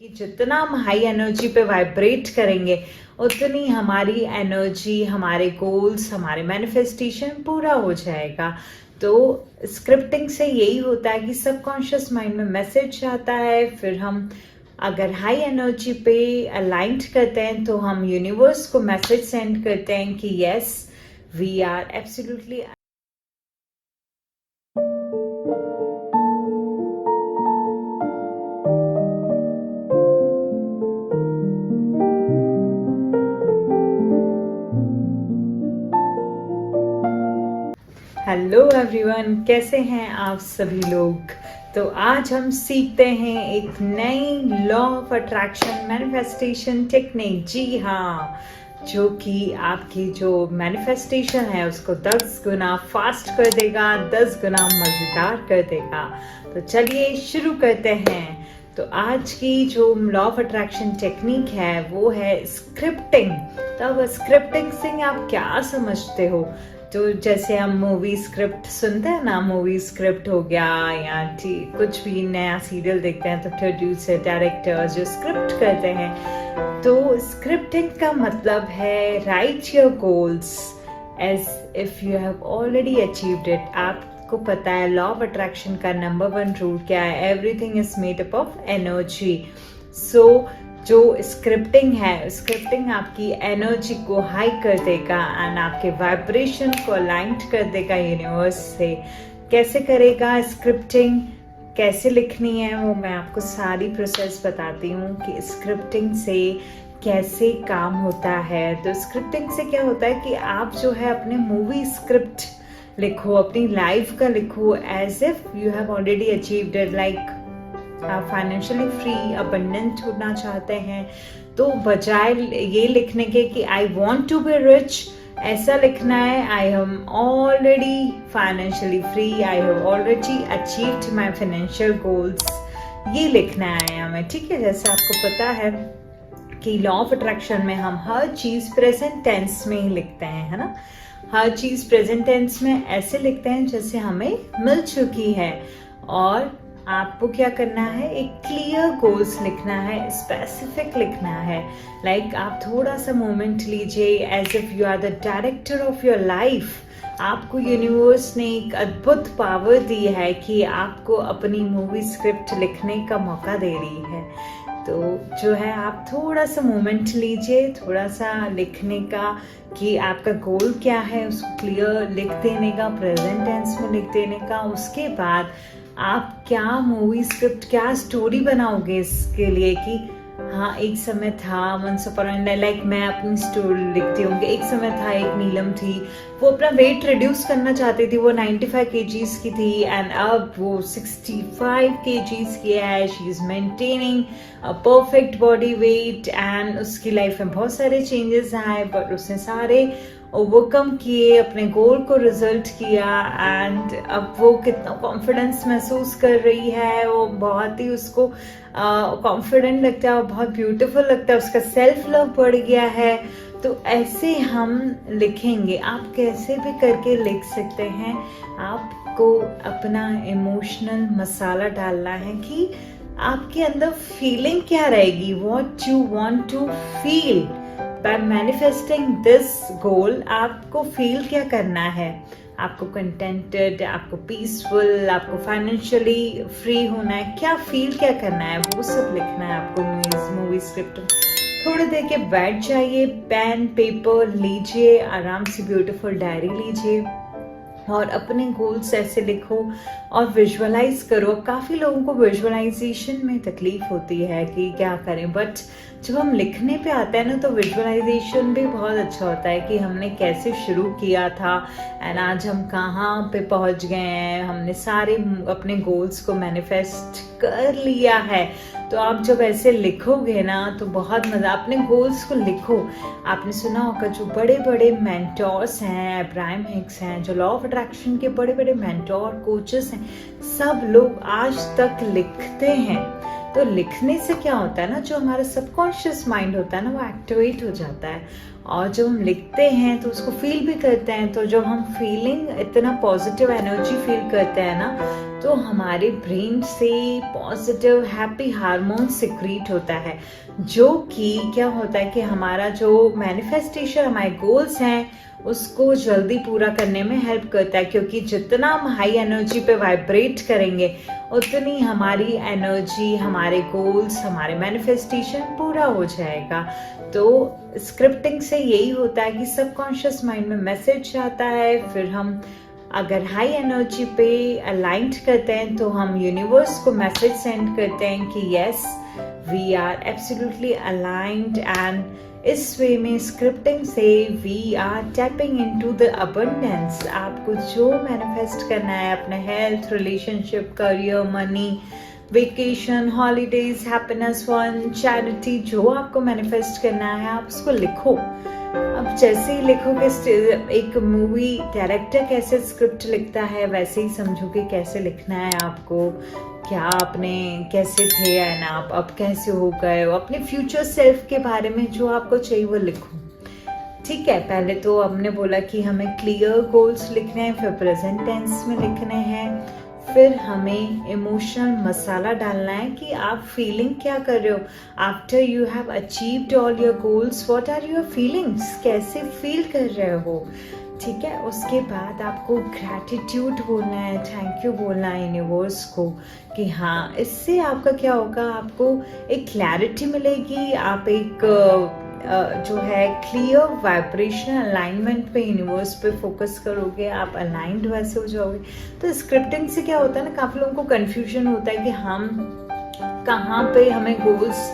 कि जितना हम हाई एनर्जी पे वाइब्रेट करेंगे उतनी हमारी एनर्जी, हमारे गोल्स, हमारे मैनिफेस्टेशन पूरा हो जाएगा। तो स्क्रिप्टिंग से यही होता है कि सबकॉन्शियस माइंड में मैसेज आता है, फिर हम अगर हाई एनर्जी पे अलाइंड करते हैं तो हम यूनिवर्स को मैसेज सेंड करते हैं कि yes, we are absolutely. Hello everyone, कैसे हैं आप सभी लोग। तो आज हम सीखते हैं एक नई law of attraction manifestation technique. जी हाँ, जो कि आपकी जो मैनिफेस्टेशन है उसको 10 गुना फास्ट कर देगा, 10 गुना मज़ेदार कर देगा। तो चलिए शुरू करते हैं। तो आज की जो लॉ ऑफ अट्रैक्शन टेक्निक है वो है स्क्रिप्टिंग। तो अब स्क्रिप्टिंग से आप क्या समझते हो? तो जैसे हम मूवी स्क्रिप्ट सुनते हैं ना, मूवी स्क्रिप्ट हो गया या कुछ भी नया सीरियल देखते हैं तो प्रोड्यूसर, डायरेक्टर्स जो स्क्रिप्ट करते हैं। तो स्क्रिप्टिंग का मतलब है write your goals as if you have already achieved it. आपको पता है लॉ ऑफ अट्रैक्शन का नंबर 1 रूल क्या है? Everything is made up of energy. So जो स्क्रिप्टिंग है, स्क्रिप्टिंग आपकी एनर्जी को हाई कर देगा एंड आपके वाइब्रेशन को अलाइंड कर देगा यूनिवर्स से। कैसे करेगा स्क्रिप्टिंग, कैसे लिखनी है, वो मैं आपको सारी प्रोसेस बताती हूँ कि स्क्रिप्टिंग से कैसे काम होता है। तो स्क्रिप्टिंग से क्या होता है कि आप जो है अपने मूवी स्क्रिप्ट लिखो, अपनी लाइफ का लिखो as if you have already achieved it. Like आप फाइनेंशियली फ्री, अबंडेंट होना चाहते हैं तो बजाय ये लिखने के कि I want to be rich, ऐसा लिखना है I am already financially free, I have already achieved my financial goals. ये लिखना है हमें, ठीक है। जैसे आपको पता है कि लॉ ऑफ अट्रैक्शन में हम हर चीज प्रेजेंट टेंस में ही लिखते हैं, है ना। हर चीज प्रेजेंट टेंस में ऐसे लिखते हैं जैसे हमें मिल चुकी है। और आपको क्या करना है, एक क्लियर गोल्स लिखना है, स्पेसिफिक लिखना है। लाइक आप थोड़ा सा मोमेंट लीजिए as if you are the director of your life. आपको यूनिवर्स ने एक अद्भुत पावर दी है कि आपको अपनी मूवी स्क्रिप्ट लिखने का मौका दे रही है। तो जो है आप थोड़ा सा मोमेंट लीजिए, थोड़ा सा लिखने का कि आपका गोल क्या है, उसको क्लियर लिख देने का, प्रेजेंट टेंस में लिख देने का। उसके बाद आप क्या मूवी स्क्रिप्ट, क्या स्टोरी बनाओगे इसके लिए कि हाँ एक समय था, once upon a time, like मैं अपनी स्टोरी लिखती हूँ कि एक समय था, एक नीलम थी, वो अपना वेट रिड्यूस करना चाहती थी, वो 95 kgs की थी एंड अब वो 65 kgs की है। She is maintaining a perfect body weight and उसकी लाइफ में बहुत सारे चेंजेस आए, बट उसने सारे ओवरकम किए, अपने गोल को रिजल्ट किया एंड अब वो कितना कॉन्फिडेंस महसूस कर रही है। वो बहुत ही उसको कॉन्फिडेंट लगता है, वो बहुत ब्यूटीफुल लगता है, उसका सेल्फ लव बढ़ गया है। तो ऐसे हम लिखेंगे, आप कैसे भी करके लिख सकते हैं। आपको अपना इमोशनल मसाला डालना है कि आपके अंदर फीलिंग क्या रहेगी, what you want to feel by manifesting this goal. आपको फील क्या करना है? आपको कंटेंटेड, आपको पीसफुल, आपको फाइनेंशियली फ्री होना है, क्या फील क्या करना है, वो सब लिखना है आपको मूवी स्क्रिप्ट। थोड़ी देर के बैठ जाइए, पेन पेपर लीजिए, आराम से ब्यूटीफुल डायरी लीजिए और अपने गोल्स ऐसे लिखो और विजुअलाइज करो। काफ़ी लोगों को विजुअलाइजेशन में तकलीफ होती है कि क्या करें, बट जब हम लिखने पे आते हैं ना तो विजुअलाइजेशन भी बहुत अच्छा होता है कि हमने कैसे शुरू किया था एंड आज हम कहाँ पे पहुँच गए हैं, हमने सारे अपने गोल्स को मैनिफेस्ट कर लिया है। तो आप जब ऐसे लिखोगे ना तो बहुत मज़ा, अपने गोल्स को लिखो। आपने सुना होगा जो बड़े बड़े मेंटोर्स हैं, अब्राहम हिक्स हैं, जो लॉ ऑफ अट्रैक्शन के बड़े बड़े मेंटोर कोचेस हैं, सब लोग आज तक लिखते हैं। तो लिखने से क्या होता है ना, जो हमारा सबकॉन्शियस माइंड होता है ना वो एक्टिवेट हो जाता है और जब हम लिखते हैं तो उसको फील भी करते हैं, तो जब हम फीलिंग इतना पॉजिटिव एनर्जी फील करते हैं ना, तो हमारे ब्रेन से पॉजिटिव हैप्पी हार्मोन सिक्रीट होता है, जो कि क्या होता है कि हमारा जो मैनिफेस्टेशन, हमारे गोल्स हैं उसको जल्दी पूरा करने में हेल्प करता है। क्योंकि जितना हम हाई एनर्जी पे वाइब्रेट करेंगे उतनी हमारी एनर्जी, हमारे गोल्स, हमारे मैनिफेस्टेशन पूरा हो जाएगा। तो स्क्रिप्टिंग से यही होता है कि सबकॉन्शियस माइंड में मैसेज आता है, फिर हम अगर हाई एनर्जी पे अलाइंड करते हैं तो हम यूनिवर्स को मैसेज सेंड करते हैं कि yes we are absolutely aligned. And इस वे में स्क्रिप्टिंग से we are tapping into the abundance. आपको जो मैनिफेस्ट करना है, अपने health, relationship, career, money, vacation, holidays, happiness, fun, charity, जो आपको मैनिफेस्ट करना है आप उसको लिखो। अब जैसे ही लिखोगे, एक मूवी डायरेक्टर कैसे स्क्रिप्ट लिखता है वैसे ही समझोगे कैसे लिखना है आपको, क्या आपने कैसे थे एंड आप अब कैसे हो गए हो, अपने फ्यूचर सेल्फ के बारे में जो आपको चाहिए वो लिखो। ठीक है, पहले तो हमने बोला कि हमें क्लियर गोल्स लिखने हैं, फिर प्रेजेंट टेंस में लिखने हैं, फिर हमें इमोशनल मसाला डालना है कि आप फीलिंग क्या कर रहे हो after you have achieved all your goals, what are your feelings, कैसे फील कर रहे हो। ठीक है, उसके बाद आपको ग्रैटिट्यूड बोलना है, थैंक यू बोलना है यूनिवर्स को कि हाँ, इससे आपका क्या होगा, आपको एक क्लैरिटी मिलेगी, आप एक जो है क्लियर वाइब्रेशनल अलाइनमेंट पे, यूनिवर्स पे फोकस करोगे, आप अलाइंड वैसे हो जाओगे। तो स्क्रिप्टिंग से क्या होता है ना, काफ़ी लोगों को कन्फ्यूजन होता है कि हम कहाँ पे हमें गोल्स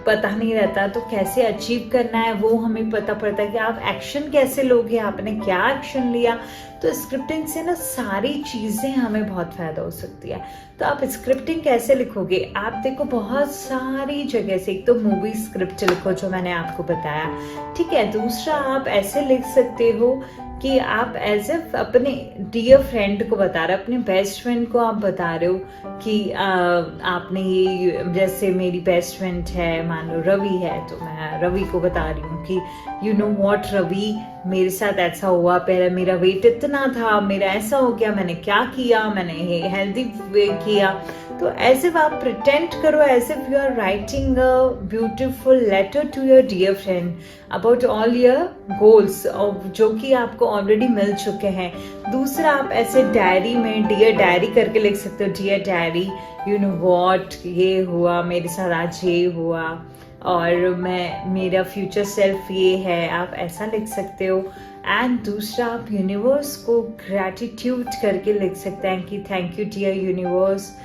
पता नहीं रहता, तो कैसे अचीव करना है वो हमें पता पड़ता है कि आप एक्शन कैसे लोगे, आपने क्या एक्शन लिया। तो स्क्रिप्टिंग से ना सारी चीज़ें हमें बहुत फ़ायदा हो सकती है। तो आप स्क्रिप्टिंग कैसे लिखोगे, आप देखो बहुत सारी जगह से, एक तो मूवी स्क्रिप्ट लिखो जो मैंने आपको बताया, ठीक है। दूसरा आप ऐसे लिख सकते हो कि आप एज ए अपने डियर फ्रेंड को बता रहे हो, अपने बेस्ट फ्रेंड को आप बता रहे हो कि आपने ये, जैसे मेरी बेस्ट फ्रेंड है, मान लो रवि है, तो मैं रवि को बता रही हूँ कि यू नो व्हाट रवि, मेरे साथ ऐसा हुआ, पहले मेरा वेट इतना था, मेरा ऐसा हो गया, मैंने क्या किया, मैंने हेल्दी वे किया। तो एज इफ आप प्रिटेंड करो as if you are writing a beautiful letter to your dear friend about all your goals, जो कि आपको ऑलरेडी मिल चुके हैं। दूसरा, आप ऐसे डायरी में डियर डायरी करके लिख सकते हो, dear diary, you know what, ये हुआ मेरे साथ, आज ये हुआ, और मेरा फ्यूचर सेल्फ ये है, आप ऐसा लिख सकते हो। एंड दूसरा, आप यूनिवर्स को ग्रैटिट्यूड करके लिख सकते हैं कि थैंक यू डियर यूनिवर्स,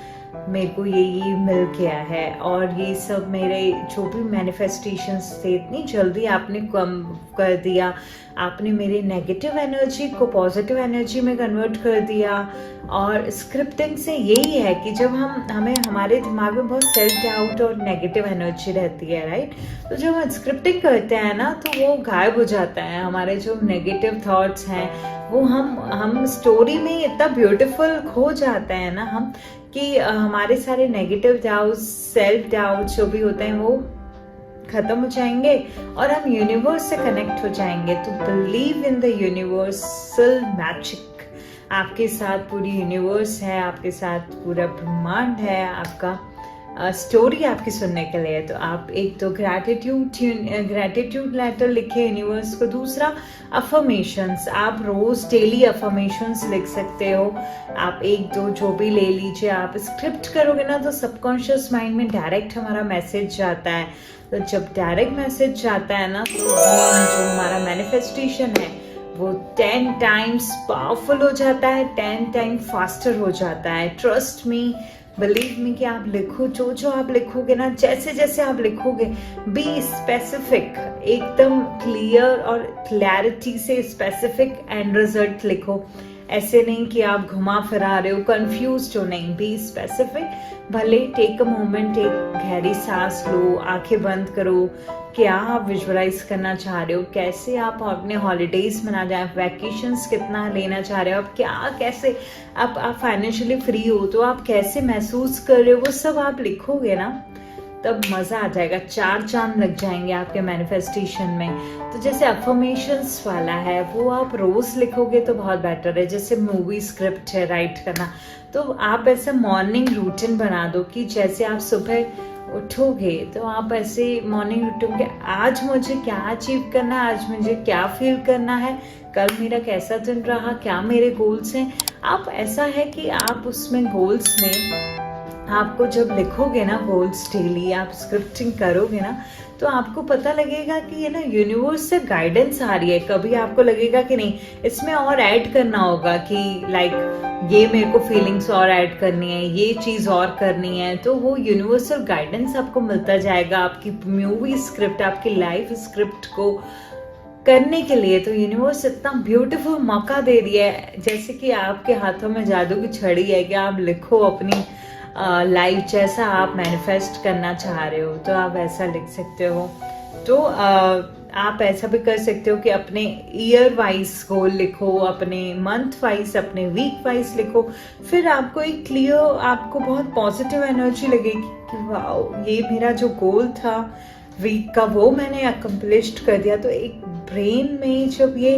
मेरे को ये मिल गया है, और ये सब मेरे जो भी मैनिफेस्टेशंस थे इतनी जल्दी आपने कम कर दिया, आपने मेरे नेगेटिव एनर्जी को पॉजिटिव एनर्जी में कन्वर्ट कर दिया। और स्क्रिप्टिंग से यही है कि जब हमें हमारे दिमाग में बहुत सेल्फ डाउट और नेगेटिव एनर्जी रहती है, राइट, तो जब हम स्क्रिप्टिंग करते हैं ना तो वो गायब हो जाता है, हमारे जो नेगेटिव थॉट्स हैं वो हम स्टोरी में इतना ब्यूटीफुल खो जाते हैं ना हम, कि हमारे सारे नेगेटिव डाउट, सेल्फ डाउट जो भी होते हैं वो खत्म हो जाएंगे और हम यूनिवर्स से कनेक्ट हो जाएंगे। तो believe in the universal magic, आपके साथ पूरी यूनिवर्स है, आपके साथ पूरा ब्रह्मांड है, आपका स्टोरी आपकी सुनने के लिए। तो आप एक तो ग्रैटिट्यूड लेटर लिखे यूनिवर्स को। दूसरा, अफर्मेशंस, आप रोज डेली अफर्मेशंस लिख सकते हो, आप एक दो जो भी ले लीजिए। आप स्क्रिप्ट करोगे ना तो सबकॉन्शियस माइंड में डायरेक्ट हमारा मैसेज जाता है, तो जब डायरेक्ट मैसेज जाता है ना तो जो हमारा मैनिफेस्टेशन है वो 10 टाइम्स पावरफुल हो जाता है, 10 टाइम फास्टर हो जाता है। ट्रस्ट मी, बिलीव मी कि आप लिखो, जो आप लिखोगे ना, जैसे जैसे आप लिखोगे, बी स्पेसिफिक, एकदम क्लियर और क्लैरिटी से स्पेसिफिक एंड रिजल्ट लिखो। ऐसे नहीं कि आप घुमा फिरा रहे हो, कंफ्यूज हो, नहीं, बी स्पेसिफिक। भले टेक अ मोमेंट, एक गहरी सांस लो, आंखें बंद करो, क्या आप विजुअलाइज करना चाह रहे हो, कैसे आप अपने हॉलीडेज मना जाए, वैकेशंस कितना लेना चाह रहे हो, आप क्या कैसे आप फाइनेंशियली फ्री हो तो आप कैसे महसूस कर रहे हो, वो सब आप लिखोगे ना तब मज़ा आ जाएगा, 4 चांद लग जाएंगे आपके मैनिफेस्टेशन में। तो जैसे अफर्मेशंस वाला है वो आप रोज़ लिखोगे तो बहुत बेटर है। जैसे मूवी स्क्रिप्ट है राइट करना, तो आप ऐसा मॉर्निंग रूटीन बना दो कि जैसे आप सुबह उठोगे तो आप ऐसे मॉर्निंग उठोगे, आज मुझे क्या अचीव करना है, आज मुझे क्या फील करना है, कल मेरा कैसा दिन रहा, क्या मेरे गोल्स हैं। आप ऐसा है कि आप उसमें गोल्स में आपको जब लिखोगे ना गोल्स डेली, आप स्क्रिप्टिंग करोगे ना, तो आपको पता लगेगा कि ये ना यूनिवर्स से गाइडेंस आ रही है। कभी आपको लगेगा कि नहीं इसमें और ऐड करना होगा, कि लाइक ये मेरे को फीलिंग्स और ऐड करनी है, ये चीज़ और करनी है, तो वो यूनिवर्सल गाइडेंस आपको मिलता जाएगा आपकी मूवी स्क्रिप्ट, आपकी लाइफ स्क्रिप्ट को करने के लिए। तो यूनिवर्स इतना ब्यूटीफुल मौका दे दिया है, जैसे कि आपके हाथों में जादू की छड़ी है कि आप लिखो अपनी लाइफ जैसा आप मैनिफेस्ट करना चाह रहे हो, तो आप ऐसा लिख सकते हो। तो आप ऐसा भी कर सकते हो कि अपने ईयर वाइज गोल लिखो, अपने मंथ वाइज, अपने वीक वाइज लिखो। फिर आपको एक क्लियर, आपको बहुत पॉजिटिव एनर्जी लगेगी कि वाह ये मेरा जो गोल था वीक का वो मैंने अकम्प्लिश्ड कर दिया। तो एक ब्रेन में जब ये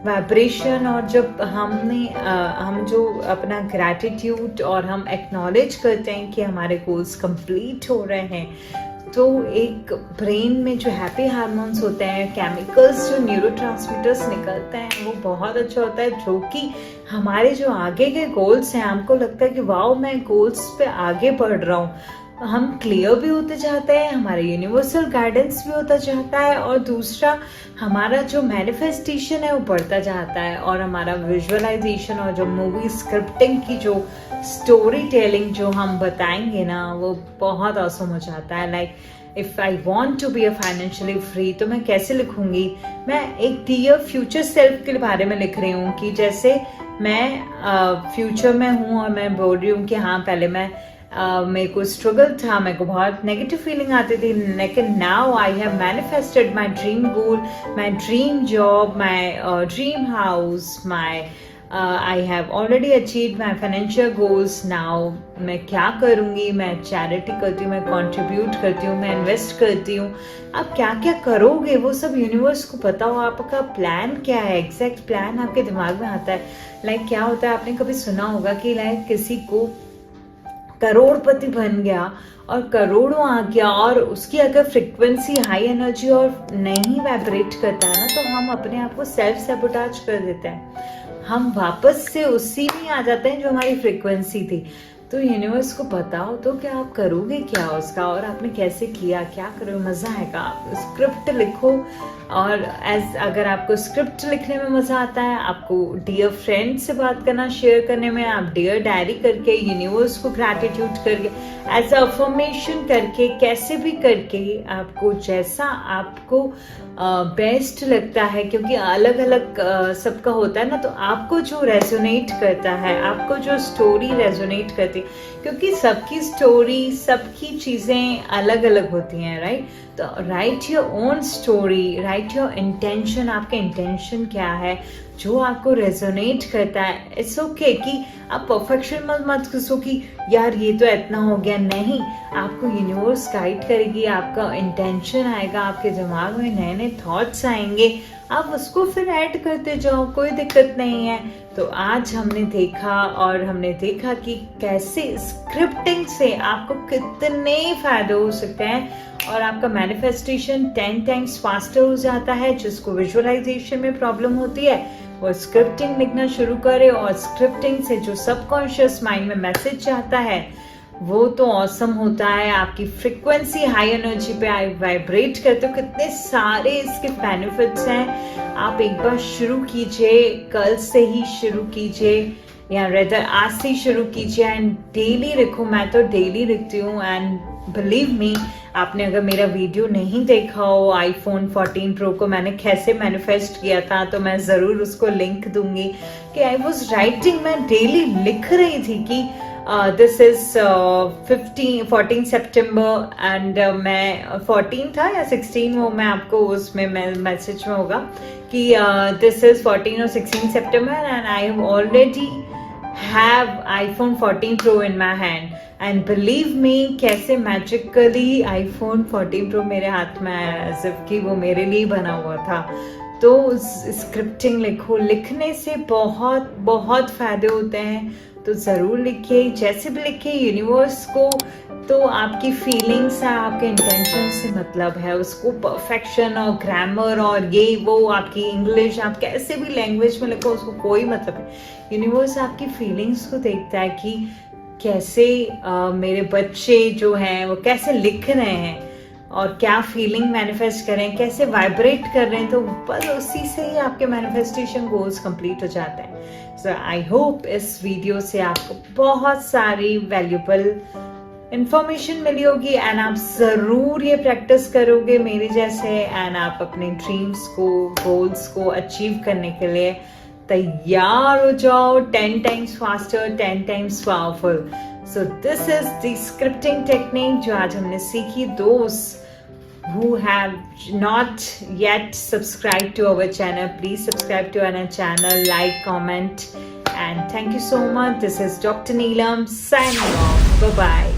वाइब्रेशन और जब हम जो अपना ग्रैटिट्यूड और हम एक्नॉलेज करते हैं कि हमारे गोल्स कंप्लीट हो रहे हैं, तो एक ब्रेन में जो हैप्पी हार्मोन्स होते हैं, केमिकल्स जो न्यूरोट्रांसमीटर्स निकलते हैं, वो बहुत अच्छा होता है, जो कि हमारे जो आगे के गोल्स हैं, हमको लगता है कि वाओ मैं गोल्स पे आगे बढ़ रहा हूँ, हम क्लियर भी होते जाते हैं, हमारे यूनिवर्सल गाइडेंस भी होता जाता है, और दूसरा हमारा जो मैनिफेस्टेशन है वो बढ़ता जाता है, और हमारा विजुअलाइजेशन और जो मूवी स्क्रिप्टिंग की जो स्टोरी टेलिंग जो हम बताएंगे ना, वो बहुत ऑसम हो जाता है। Like if I want to be a financially free, तो मैं कैसे लिखूंगी, मैं एक डियर फ्यूचर सेल्फ के बारे में लिख रही हूँ कि जैसे मैं फ्यूचर में हूँ और मैं बोल रही हूँ कि हाँ पहले मैं मेरे को स्ट्रगल था, मेरे को बहुत नेगेटिव फीलिंग आती थी, लेकिन now I have manifested my dream goal, my dream job, my dream house, my I have already achieve my financial goals. Now मैं क्या करूँगी, मैं चैरिटी करती हूँ, मैं कंट्रीब्यूट करती हूँ, मैं इन्वेस्ट करती हूँ। आप क्या क्या करोगे वो सब यूनिवर्स को पता हो, आपका प्लान क्या है, एग्जैक्ट प्लान आपके दिमाग में आता है। लाइक क्या होता है, आपने कभी सुना होगा कि लाइक किसी को करोड़पति बन गया और करोड़ों आ गया, और उसकी अगर फ्रिक्वेंसी हाई एनर्जी और नहीं वाइब्रेट करता है ना, तो हम अपने आप को सेल्फ सैबोटाज कर देते हैं, हम वापस से उसी में आ जाते हैं जो हमारी फ्रिक्वेंसी थी। तो यूनिवर्स को बताओ तो क्या आप करोगे क्या उसका, और आपने कैसे किया, क्या करोगे, मज़ा आएगा। आप स्क्रिप्ट लिखो, और अगर आपको स्क्रिप्ट लिखने में मज़ा आता है, आपको डियर फ्रेंड से बात करना, शेयर करने में, आप डियर डायरी करके, यूनिवर्स को ग्रैटिट्यूड करके, एज अफर्मेशन करके, कैसे भी करके, आपको जैसा आपको बेस्ट लगता है, क्योंकि अलग अलग सबका होता है ना, तो आपको जो रेजोनेट करता है, आपको जो स्टोरी रेजोनेट करती है, क्योंकि सबकी स्टोरी, सबकी चीज़ें अलग अलग होती हैं, राइट। तो right your own story, right your intention, आपका इंटेंशन क्या है जो आपको रेजोनेट करता है। इट्स ओके कि आप परफेक्शन मत सोचो कि यार ये तो इतना हो गया, नहीं, आपको यूनिवर्स गाइड करेगी, आपका इंटेंशन आएगा, आपके दिमाग में नए नए थॉट्स आएंगे, आप उसको फिर ऐड करते जाओ, कोई दिक्कत नहीं है। तो आज हमने देखा कि कैसे स्क्रिप्टिंग से आपको कितने फायदे हो सकते हैं, और आपका मैनिफेस्टेशन 10 टाइम्स फास्टर हो जाता है। जिसको विजुअलाइजेशन में प्रॉब्लम होती है वो स्क्रिप्टिंग लिखना शुरू करे, और स्क्रिप्टिंग से जो सबकॉन्शियस माइंड में मैसेज जाता है वो तो ऑसम होता है। आपकी फ्रिक्वेंसी हाई एनर्जी पे वाइब्रेट करते हो, कितने सारे इसके बेनिफिट्स हैं। आप एक बार शुरू कीजिए, कल से ही शुरू कीजिए, या रेदर आज से ही शुरू कीजिए, एंड डेली लिखो। मैं तो डेली लिखती हूँ, एंड बिलीव मी, आपने अगर मेरा वीडियो नहीं देखा हो आईफोन 14 प्रो को मैंने कैसे मैनिफेस्ट किया था, तो मैं ज़रूर उसको लिंक दूंगी कि आई वॉज राइटिंग, मैं डेली लिख रही थी कि दिस इज 14 सितंबर, एंड मैं 14 था या 16, वो मैं आपको उसमें मैसेज में होगा कि दिस इज 14 और 16 सितंबर, and I have already have iPhone 14 Pro in my hand and believe me कैसे magically iPhone 14 Pro मेरे हाथ में आया as if कि वो मेरे लिए बना हुआ था। तो स्क्रिप्टिंग लिखो, लिखने से बहुत बहुत फायदे होते हैं, तो ज़रूर लिखिए। जैसे भी लिखिए यूनिवर्स को तो आपकी फीलिंग्स है, आपके इंटेंशन से मतलब है, उसको परफेक्शन और ग्रामर और ये वो आपकी इंग्लिश आप कैसे भी लैंग्वेज में लिखो उसको कोई मतलब नहीं। यूनिवर्स आपकी फीलिंग्स को देखता है कि कैसे मेरे बच्चे जो हैं वो कैसे लिख रहे हैं और क्या फीलिंग मैनिफेस्ट करें, कैसे वाइब्रेट कर रहे हैं, तो बस उसी से ही आपके मैनिफेस्टेशन गोल्स कंप्लीट हो जाते हैं। सो आई होप इस वीडियो से आपको बहुत सारी वैल्यूबल इंफॉर्मेशन मिली होगी एंड आप ज़रूर ये प्रैक्टिस करोगे मेरे जैसे एंड आप अपने ड्रीम्स को, गोल्स को अचीव करने के लिए तैयार हो जाओ 10 times faster, 10 times powerful. So this is the scripting technique जो आज हमने सीखी। Those who have not yet subscribed to our channel, please subscribe to our channel, like, comment, and thank you so much. This is Dr. Neelam signing off. Bye bye.